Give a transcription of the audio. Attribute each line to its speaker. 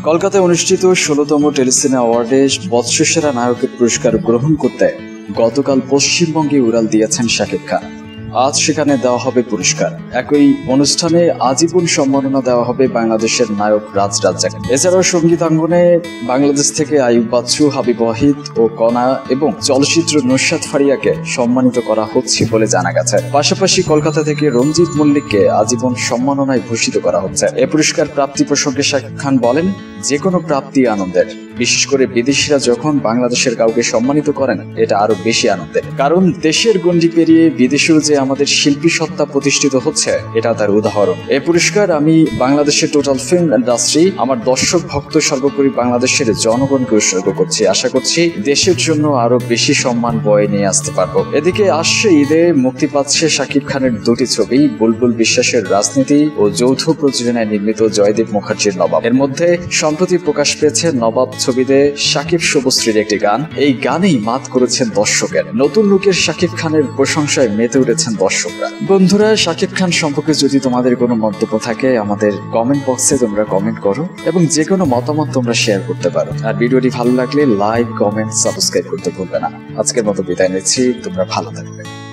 Speaker 1: কলকাতায় অনুষ্ঠিত ১৬তম টেলিসিনে অ্যাওয়ার্ডে বৎসসেরা নায়কের পুরস্কার গ্রহণ করতে গতকাল পশ্চিমবঙ্গে উড়াল দিয়েছেন শাকিব খান। আজ সেখানে দেওয়া হবে পুরস্কার। একই অনুষ্ঠানে আজীবন সম্মাননা দেওয়া হবে বাংলাদেশের নায়ক রাজ রাজ্জাক। এছাড়াও সঙ্গীতাঙ্গনে বাংলাদেশ থেকে আইয়ুব বাচ্চু, হাবিব ওয়াহিদ ও কণা এবং চলচ্চিত্র নুসরাত ফারিয়াকে সম্মানিত করা হচ্ছে বলে জানা গেছে। পাশাপাশি কলকাতা থেকে রঞ্জিত মল্লিককে আজীবন সম্মাননায় ভূষিত করা হচ্ছে। এ পুরস্কার প্রাপ্তি প্রসঙ্গে শাকিব খান বলেন, যে কোনো প্রাপ্তি আনন্দের, বিশেষ করে বিদেশিরা যখন বাংলাদেশের কাউকে সম্মানিত করেন এটা আরো বেশি আনন্দের। কারণ দেশের গণ্ডি পেরিয়ে বিদেশেও যে আমাদের শিল্পী সত্তা প্রতিষ্ঠিত হচ্ছে এটা তার উদাহরণ। এই পুরস্কার আমি বাংলাদেশের টোটাল ফিল্ম ইন্ডাস্ট্রি, আমার দর্শক ভক্ত, সর্বোপরি বাংলাদেশের জনগণকে উৎসর্গ করছি। আশা করছি দেশের জন্য আরো বেশি সম্মান বয়ে নিয়ে আসতে পারবো। এদিকে আসছে ঈদে মুক্তি পাচ্ছে শাকিব খানের দুটি ছবি, বুলবুল বিশ্বাসের রাজনীতি ও যৌথ প্রযোজনায় নির্মিত জয়দেব মুখার্জির নবাব। এর মধ্যে সম্প্রতি প্রকাশ পেয়েছে নবাব ছবিতে শাকিব শুভশ্রীর একটি গান। এই গানেই মাত করেছেন দর্শকের। নতুন লুকের শাকিব খানের প্রশংসায় মেতে উঠেছেন দর্শকরা। বন্ধুরা, শাকিব খান সম্পর্কে যদি তোমাদের কোনো মন্তব্য থাকে আমাদের কমেন্ট বক্সে তোমরা কমেন্ট করো এবং যে কোনো মতামত তোমরা শেয়ার করতে পারো। আর ভিডিওটি ভালো লাগলে লাইক, কমেন্ট, সাবস্ক্রাইব করতে ভুলবে না। আজকের মতো বিদায় নিচ্ছি, তোমরা ভালো থাকবে।